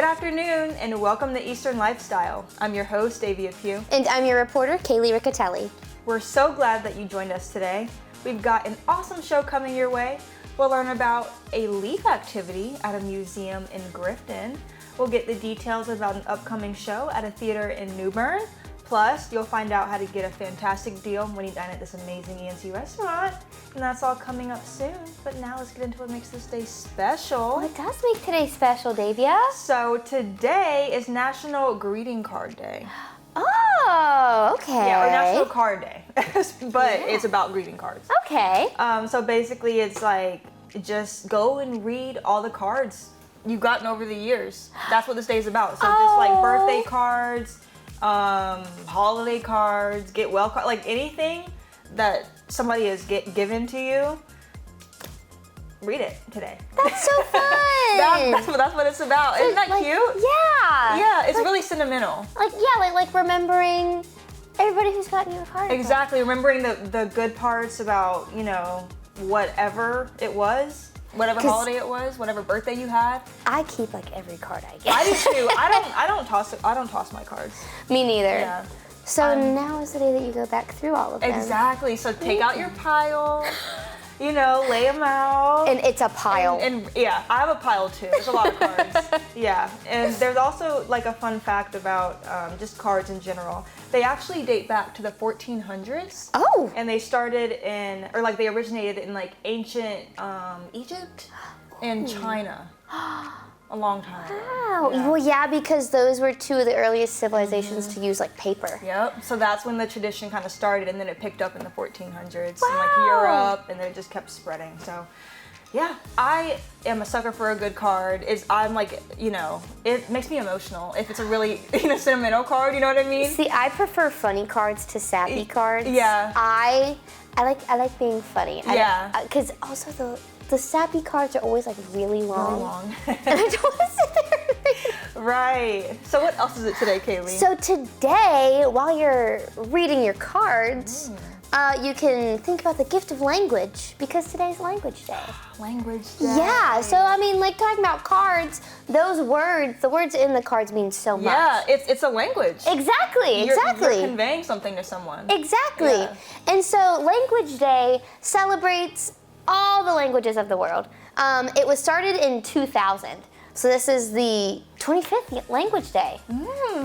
Good afternoon and welcome to Eastern Lifestyle. I'm your host, Davia Pugh. And I'm your reporter, Kaylee Riccatelli. We're so glad that you joined us today. We've got an awesome show coming your way. We'll learn about a leaf activity at a museum in Grifton. We'll get the details about an upcoming show at a theater in New Bern. Plus, you'll find out how to get a fantastic deal when you dine at this amazing ENC restaurant. And that's all coming up soon. But now let's get into what makes this day special. What does make today special, Davia? So today is National Greeting Card Day. Oh, okay. Yeah, or National Card Day, but it's about greeting cards. Okay. So basically it's like, just go and read all the cards you've gotten over the years. That's what this day is about. So just like birthday cards, holiday cards, get well cards, like anything that somebody has given to you, read it today. That's so fun. That's what it's about. Isn't that cute? Yeah. Yeah, it's really sentimental. Like remembering everybody who's gotten you a card. Exactly, remembering the good parts about, you know, whatever it was, whatever holiday it was, whatever birthday you had. I keep like every card I get. I do too. I don't toss my cards. Me neither. Yeah. So now is the day that you go back through all of them. Exactly. So take out your pile. You know, lay them out. And it's a pile. And yeah, I have a pile too. There's a lot of cards. Yeah. And there's also like a fun fact about just cards in general. They actually date back to the 1400s. Oh. And they started they originated in like ancient Egypt and China. A long time ago. Wow. Yeah. Well, yeah, because those were two of the earliest civilizations to use like paper. Yep. So that's when the tradition kind of started, and then it picked up in the 1400s Wow. in like Europe, and then it just kept spreading. So, yeah, I am a sucker for a good card. I'm like, you know, it makes me emotional if it's a really sentimental card. You know what I mean? See, I prefer funny cards to sappy cards. Yeah. I like being funny. Yeah. Because also the sappy cards are always like really long. Really long. And I don't want to sit there and read. Right. So what else is it today, Kaylee? So today, while you're reading your cards, you can think about the gift of language because today's Language Day. Language Day. Yeah, so I mean, like talking about cards, the words in the cards mean so much. Yeah, it's a language. Exactly. You're conveying something to someone. Exactly. Yeah. And so Language Day celebrates all the languages of the world. It was started in 2000. So this is the 25th Language Day.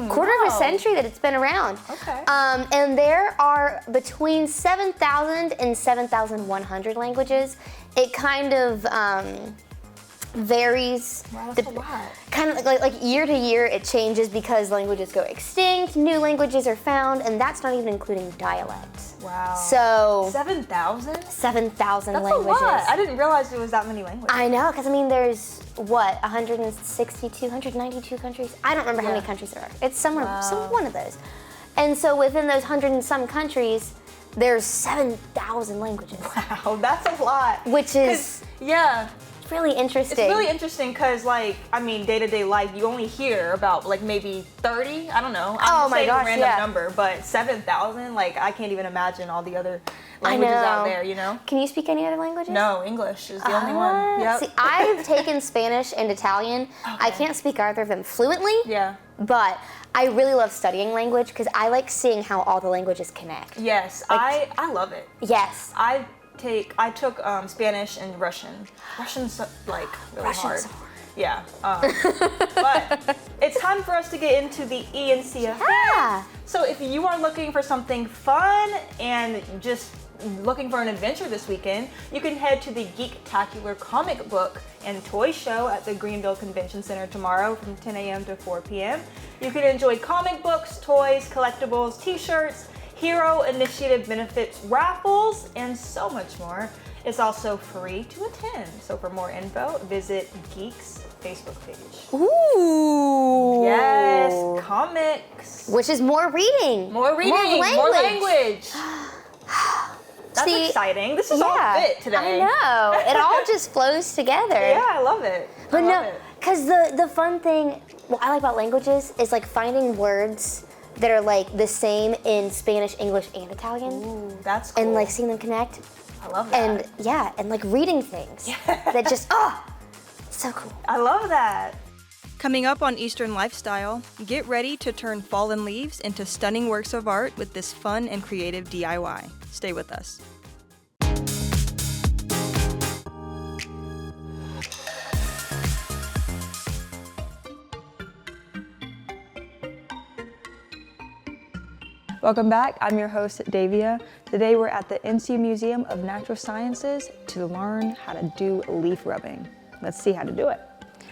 Quarter of a century that it's been around. Okay. And there are between 7,000 and 7,100 languages. It kind of varies. Wow, that's a lot. Kind of like year to year it changes because languages go extinct, new languages are found, and that's not even including dialects. Wow. So 7,000? 7,000 That's languages. a lot. I didn't realize there was that many languages. I know, because I mean there's 162, 192 countries? I don't remember how many countries there are. It's somewhere, one of those. And so within those 100 and some countries, there's 7,000 languages. Wow, that's a lot. Which is really interesting. It's really interesting because, like, I mean, day-to-day life, you only hear about, like, maybe 30? I don't know. I'm just saying a random number, but 7,000? Like, I can't even imagine all the other languages out there, you know? Can you speak any other languages? No, English is the only one. Yep. See, I've taken Spanish and Italian. Okay. I can't speak either of them fluently. Yeah. But I really love studying language because I like seeing how all the languages connect. Yes, I love it. Yes. I took Spanish and Russian. Russian's like really hard. Yeah. But it's time for us to get into the ENC affair. Yeah. So if you are looking for something fun and just looking for an adventure this weekend, you can head to the Geek-tacular comic book and toy show at the Greenville Convention Center tomorrow from 10 a.m. to 4 p.m. You can enjoy comic books, toys, collectibles, t-shirts, Hero Initiative benefits, raffles, and so much more. It's also free to attend. So for more info, visit Geek's Facebook page. Ooh. Yes, comics. Which is more reading. More language. That's exciting. This is all fit today. I know. It all just flows together. Yeah, I love it. But no, because the fun thing, what I like about languages is like finding words that are like the same in Spanish, English, and Italian. Ooh, that's cool. And like seeing them connect. I love that. And and like reading things that just, so cool. I love that. Coming up on Eastern Lifestyle, get ready to turn fallen leaves into stunning works of art with this fun and creative DIY. Stay with us. Welcome back. I'm your host, Davia. Today we're at the NC Museum of Natural Sciences to learn how to do leaf rubbing. Let's see how to do it.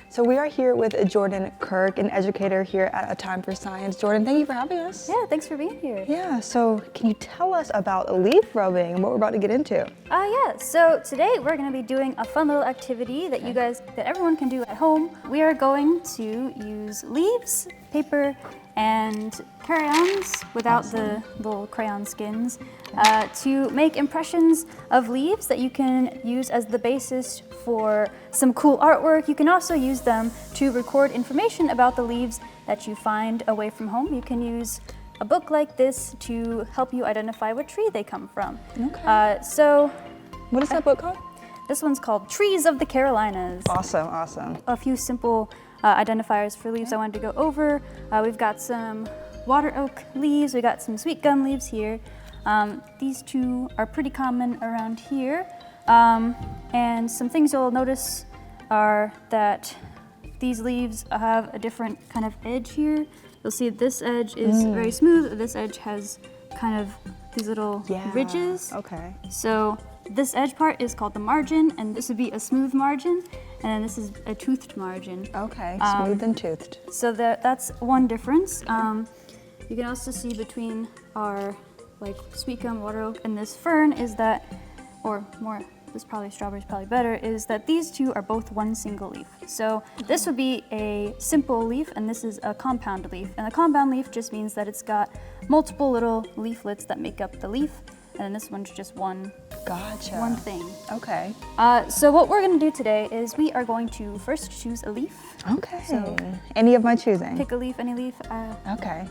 So we are here with Jordan Kirk, an educator here at A Time for Science. Jordan, thank you for having us. Yeah, thanks for being here. Yeah, so can you tell us about leaf rubbing and what we're about to get into? Yeah, so today we're going to be doing a fun little activity that that everyone can do at home. We are going to use leaves, paper, and crayons without the little crayon skins to make impressions of leaves that you can use as the basis for some cool artwork. You can also use them to record information about the leaves that you find away from home. You can use a book like this to help you identify what tree they come from. Okay. What is that book called? This one's called Trees of the Carolinas. Awesome, awesome. A few simple identifiers for leaves I wanted to go over. We've got some water oak leaves, we got some sweet gum leaves here. These two are pretty common around here. And some things you'll notice are that these leaves have a different kind of edge here. You'll see this edge is very smooth, this edge has kind of these little ridges. Okay. So this edge part is called the margin, and this would be a smooth margin, and then this is a toothed margin. Okay, smooth and toothed. So that's one difference. You can also see between our sweet gum, water oak, and this fern is that, or more, this probably strawberry's probably better, is that these two are both one single leaf. So this would be a simple leaf, and this is a compound leaf. And a compound leaf just means that it's got multiple little leaflets that make up the leaf, and then this one's just one thing. Okay. So what we're going to do today is we are going to first choose a leaf. Okay. So any of my choosing? pick a leaf, any leaf. Okay.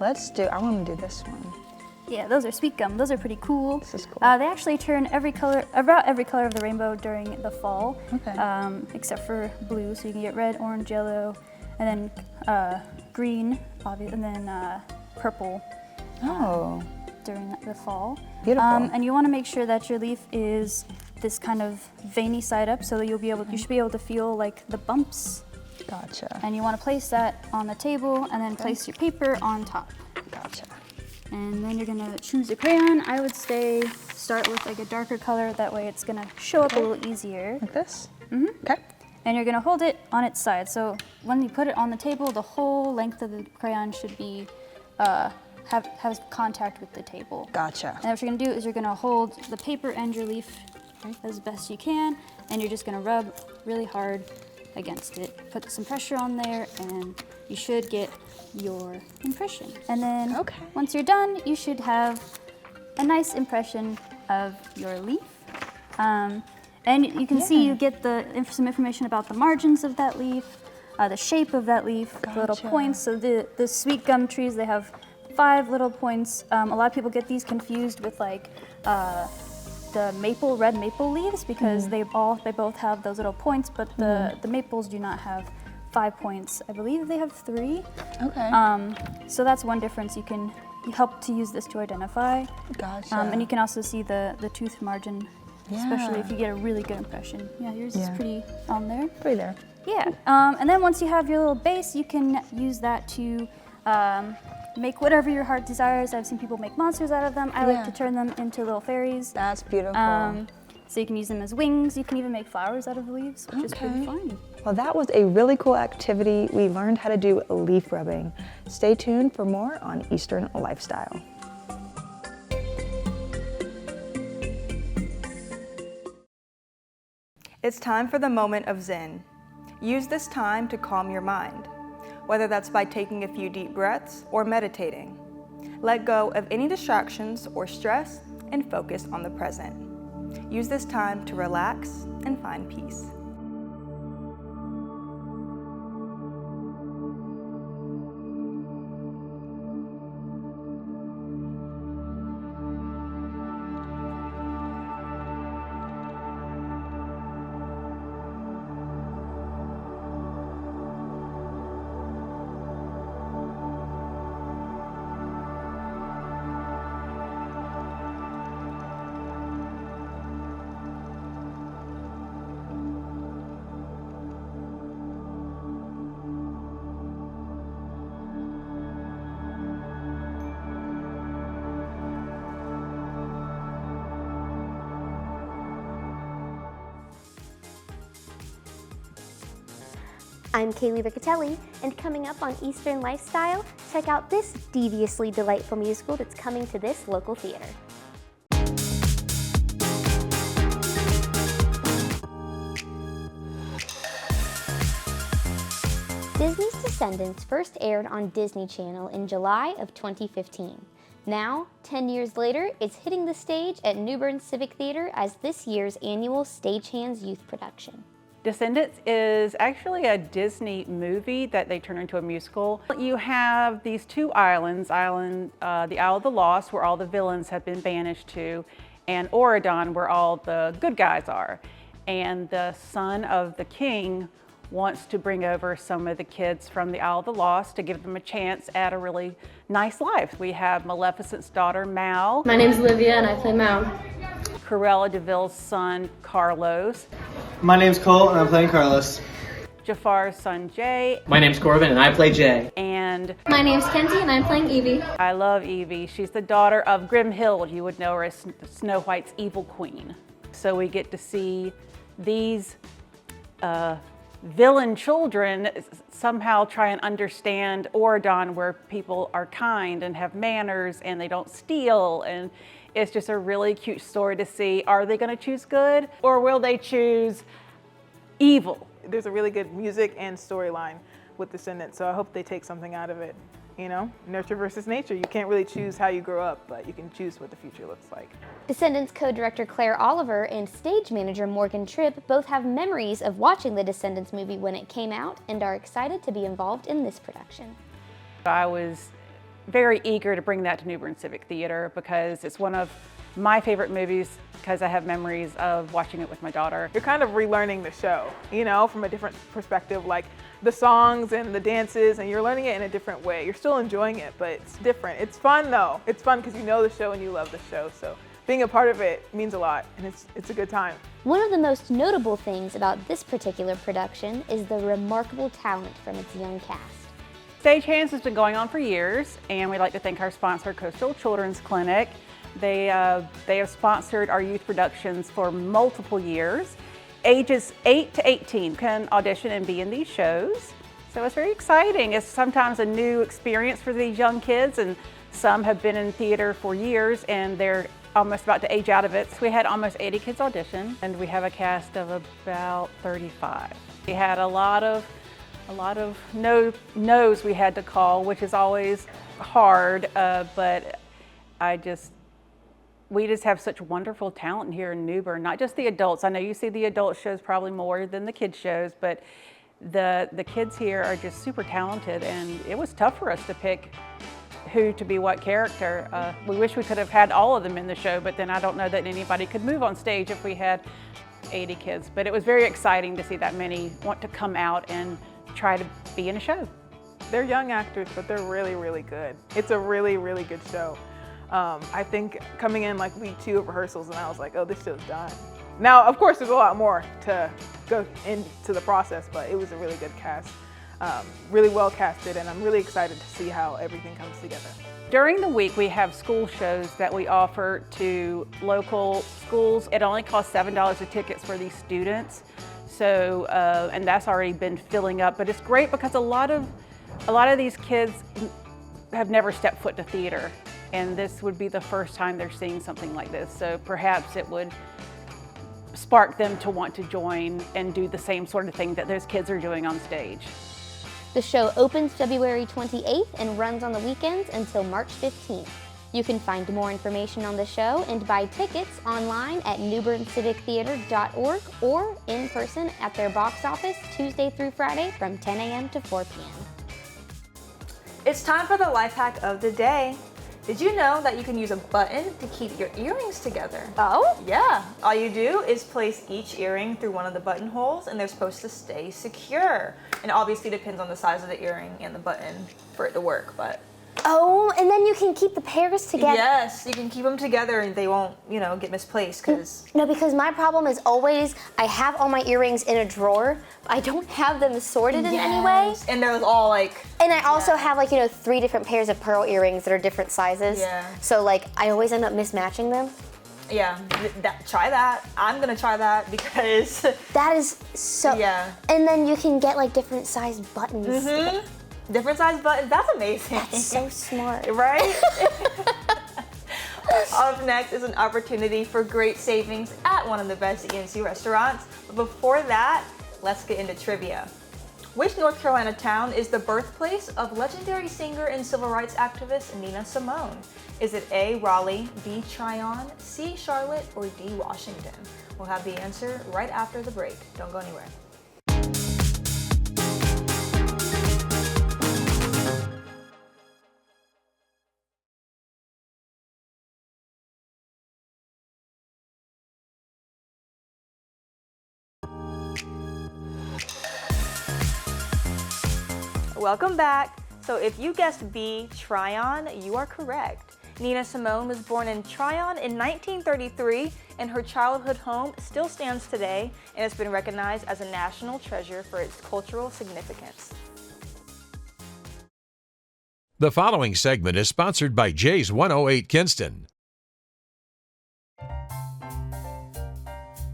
I want to do this one. Yeah, those are sweet gum. Those are pretty cool. This is cool. They actually turn about every color of the rainbow during the fall. Okay. Except for blue, so you can get red, orange, yellow, and then green, obviously, and then purple. During the fall. Beautiful. And you want to make sure that your leaf is this kind of veiny side up, so that you should be able to feel like the bumps. Gotcha. And you want to place that on the table, and then place your paper on top. Gotcha. And then you're gonna choose a crayon. I would start with a darker color. That way, it's gonna show up a little easier. Like this? Mm-hmm. Okay. And you're gonna hold it on its side. So when you put it on the table, the whole length of the crayon should be has contact with the table. Gotcha. And what you're gonna do is you're gonna hold the paper and your leaf as best you can, and you're just gonna rub really hard against it. Put some pressure on there, and you should get your impression. And then once you're done, you should have a nice impression of your leaf. And you can see you get some information about the margins of that leaf, the shape of that leaf, the little points. So the sweet gum trees, they have 5 little points. A lot of people get these confused with the red maple leaves, because they both have those little points, but the maples do not have 5 points. I believe they have 3. Okay. So that's one difference. You help to use this to identify. Gotcha. And you can also see the tooth margin, especially if you get a really good impression. Yeah, yours is pretty on there. Pretty there. Yeah. And then once you have your little base, you can use that to make whatever your heart desires. I've seen people make monsters out of them. I like to turn them into little fairies. That's beautiful. So you can use them as wings. You can even make flowers out of the leaves, which is pretty fun. Well, that was a really cool activity. We learned how to do leaf rubbing. Stay tuned for more on Eastern Lifestyle. It's time for the moment of Zen. Use this time to calm your mind, whether that's by taking a few deep breaths or meditating. Let go of any distractions or stress and focus on the present. Use this time to relax and find peace. I'm Kaylee Riccatelli, and coming up on Eastern Lifestyle, check out this deviously delightful musical that's coming to this local theater. Disney's Descendants first aired on Disney Channel in July of 2015. Now, 10 years later, it's hitting the stage at Bern Civic Theatre as this year's annual Stagehands Youth production. Descendants is actually a Disney movie that they turned into a musical. You have these two islands, the Isle of the Lost, where all the villains have been banished to, and Auradon, where all the good guys are. And the son of the king wants to bring over some of the kids from the Isle of the Lost to give them a chance at a really nice life. We have Maleficent's daughter, Mal. My name's Olivia and I play Mal. Cruella de Vil's son, Carlos. My name's Cole and I'm playing Carlos. Jafar's son, Jay. My name's Corbin and I play Jay. And My name's Kenzie and I'm playing Evie. I love Evie. She's the daughter of Grimhild. You would know her as Snow White's evil queen. So we get to see these villain children somehow try and understand Auradon, where people are kind and have manners and they don't steal, and it's just a really cute story to see. Are they going to choose good or will they choose evil? There's a really good music and storyline with Descendants, so I hope they take something out of it. You know, nurture versus nature. You can't really choose how you grow up, but you can choose what the future looks like. Descendants co-director Claire Oliver and stage manager Morgan Tripp both have memories of watching the Descendants movie when it came out and are excited to be involved in this production. I was very eager to bring that to Bern Civic Theatre because it's one of my favorite movies because I have memories of watching it with my daughter. You're kind of relearning the show, you know, from a different perspective, like the songs and the dances, and you're learning it in a different way. You're still enjoying it, but it's different. It's fun though. It's fun because you know the show and you love the show, so being a part of it means a lot, and it's a good time. One of the most notable things about this particular production is the remarkable talent from its young cast. Stagehands has been going on for years, and we'd like to thank our sponsor, Coastal Children's Clinic. They have sponsored our youth productions for multiple years. Ages 8 to 18 can audition and be in these shows. So it's very exciting. It's sometimes a new experience for these young kids, and some have been in theater for years and they're almost about to age out of it. So we had almost 80 kids audition, and we have a cast of about 35. We had a lot of no's we had to call, which is always hard, but we just have such wonderful talent here in New Bern, not just the adults. I know you see the adult shows probably more than the kids shows, but the kids here are just super talented, and it was tough for us to pick who to be what character. We wish we could have had all of them in the show, but then I don't know that anybody could move on stage if we had 80 kids. But it was very exciting to see that many want to come out and try to be in a show. They're young actors, but they're really, really good. It's a really, really good show. I think coming in like week 2 of rehearsals, and I was like, oh, this show's done. Now, of course, there's a lot more to go into the process, but it was a really good cast, really well casted, and I'm really excited to see how everything comes together. During the week, we have school shows that we offer to local schools. It only costs $7 a ticket for these students, so and that's already been filling up. But it's great because a lot of these kids have never stepped foot to theater, and this would be the first time they're seeing something like this. So perhaps it would spark them to want to join and do the same sort of thing that those kids are doing on stage. The show opens February 28th and runs on the weekends until March 15th. You can find more information on the show and buy tickets online at newberncivictheatre.org or in person at their box office Tuesday through Friday from 10 a.m. to 4 p.m. It's time for the life hack of the day. Did you know that you can use a button to keep your earrings together? Oh? Yeah. All you do is place each earring through one of the buttonholes, and they're supposed to stay secure. And obviously it depends on the size of the earring and the button for it to work, but... Oh, and then you can keep the pairs together. Yes, you can keep them together and they won't, get misplaced because... No, because my problem is always I have all my earrings in a drawer, but I don't have them sorted in any way. And they're all like... And I also have 3 different pairs of pearl earrings that are different sizes. Yeah. So I always end up mismatching them. Yeah, try that. I'm gonna try that because That is so. Yeah. And then you can get like different size buttons. different size buttons. That's amazing. That's so smart. Right? Up next is an opportunity for great savings at one of the best ENC restaurants. But before that, let's get into trivia. Which North Carolina town is the birthplace of legendary singer and civil rights activist Nina Simone? Is it A, Raleigh, B, Tryon, C, Charlotte, or D, Washington? We'll have the answer right after the break. Don't go anywhere. Welcome back. So if you guessed B, Tryon, you are correct. Nina Simone was born in Tryon in 1933, and her childhood home still stands today and has been recognized as a national treasure for its cultural significance. The following segment is sponsored by Jay's 108 Kinston.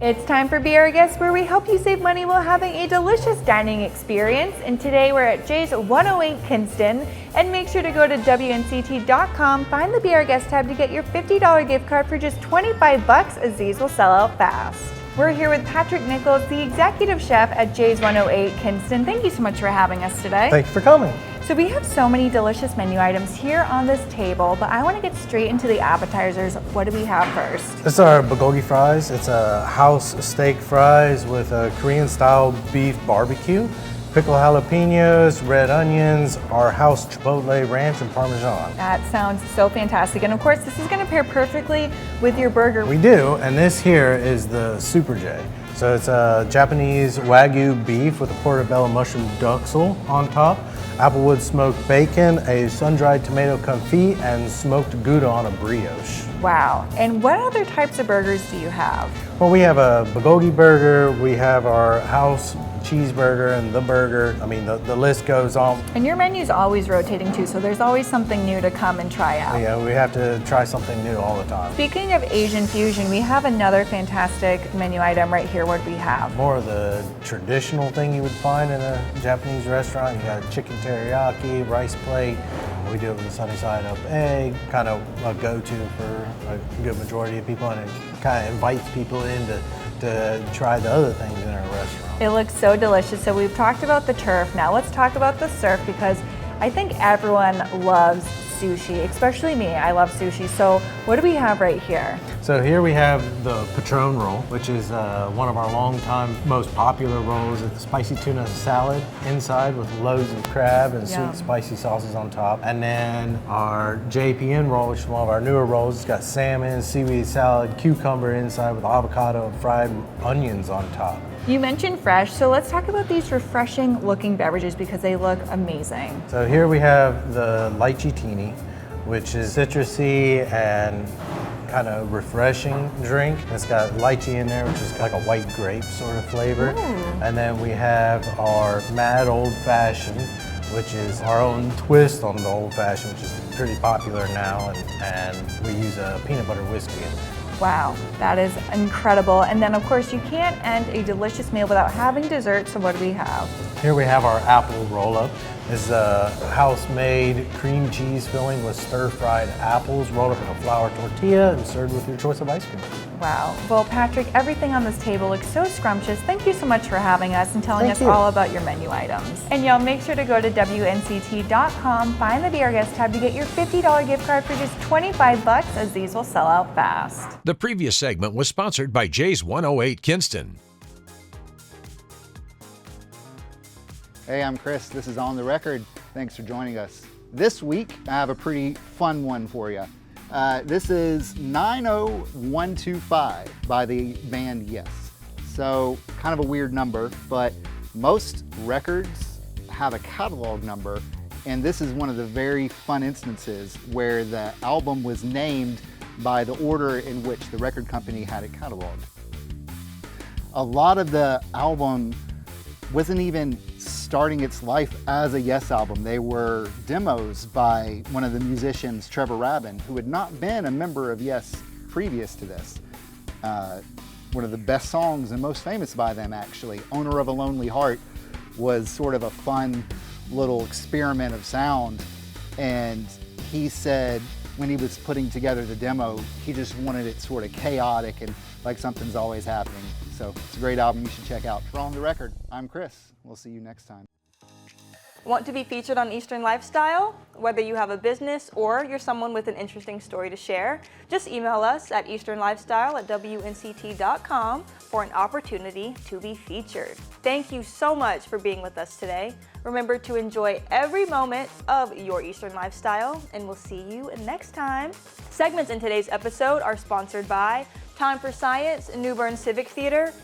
It's time for Be Our Guest, where we help you save money while having a delicious dining experience. And today we're at Jay's 108 Kinston. And make sure to go to WNCT.com, find the Be Our Guest tab to get your $50 gift card for just $25, as these will sell out fast. We're here with Patrick Nichols, the executive chef at Jay's 108 Kinston. Thank you so much for having us today. Thank you for coming. So we have so many delicious menu items here on this table, but I want to get straight into the appetizers. What do we have first? This is our bulgogi fries. It's a house steak fries with a Korean-style beef barbecue, pickled jalapenos, red onions, our house chipotle ranch, and Parmesan. That sounds so fantastic. And of course, this is going to pair perfectly with your burger. We do, and this here is the Super J. So it's a Japanese Wagyu beef with a portobello mushroom duxel on top, applewood smoked bacon, a sun-dried tomato confit, and smoked Gouda on a brioche. Wow. And what other types of burgers do you have? Well, we have a bulgogi burger, we have our house cheeseburger and the burger. I mean, the list goes on. And your menu's always rotating too, so there's always something new to come and try out. Yeah, we have to try something new all the time. Speaking of Asian fusion, we have another fantastic menu item right here. What do we have? More of the traditional thing you would find in a Japanese restaurant. You got chicken teriyaki, rice plate. We do it with a sunny side up egg, kind of a go-to for a good majority of people, and it kind of invites people in to try the other things in our restaurant. It looks so delicious. So we've talked about the turf. Now let's talk about the surf, because I think everyone loves sushi, especially me. I love sushi. So what do we have right here? So here we have the Patron roll, which is one of our long-time most popular rolls. It's a spicy tuna salad inside with loads of crab and sweet spicy sauces on top. And then our JPN roll, which is one of our newer rolls. It's got salmon, seaweed salad, cucumber inside with avocado and fried onions on top. You mentioned fresh, so let's talk about these refreshing looking beverages because they look amazing. So here we have the lychee teeny, which is citrusy and kind of refreshing drink. It's got lychee in there, which is like a white grape sort of flavor. And then we have our Mad Old Fashioned, which is our own twist on the old fashioned, which is pretty popular now, and we use a peanut butter whiskey in there. Wow, that is incredible. And then of course you can't end a delicious meal without having dessert, so what do we have? Here we have our apple roll-up. This is a house-made cream cheese filling with stir-fried apples rolled up in a flour tortilla and served with your choice of ice cream. Wow. Well, Patrick, everything on this table looks so scrumptious. Thank you so much for having us and telling us all about your menu items. And y'all make sure to go to WNCT.com, find the Be Our Guest tab to get your $50 gift card for just $25, as these will sell out fast. The previous segment was sponsored by Jay's 108 Kinston. Hey, I'm Chris. This is On the Record. Thanks for joining us. This week, I have a pretty fun one for you. This is 90125 by the band Yes. So, kind of a weird number, but most records have a catalog number, and this is one of the very fun instances where the album was named by the order in which the record company had it cataloged. A lot of the album wasn't even starting its life as a Yes album. They were demos by one of the musicians, Trevor Rabin, who had not been a member of Yes previous to this. one of the best songs and most famous by them, actually, Owner of a Lonely Heart, was sort of a fun little experiment of sound. And he said when he was putting together the demo, he just wanted it sort of chaotic and like something's always happening. So it's a great album you should check out. For On the Record, I'm Chris. We'll see you next time. Want to be featured on Eastern Lifestyle? Whether you have a business or you're someone with an interesting story to share, just email us at easternlifestyle@WNCT.com for an opportunity to be featured. Thank you so much for being with us today. Remember to enjoy every moment of your Eastern Lifestyle, and we'll see you next time. Segments in today's episode are sponsored by Time for Science, New Bern Civic Theatre,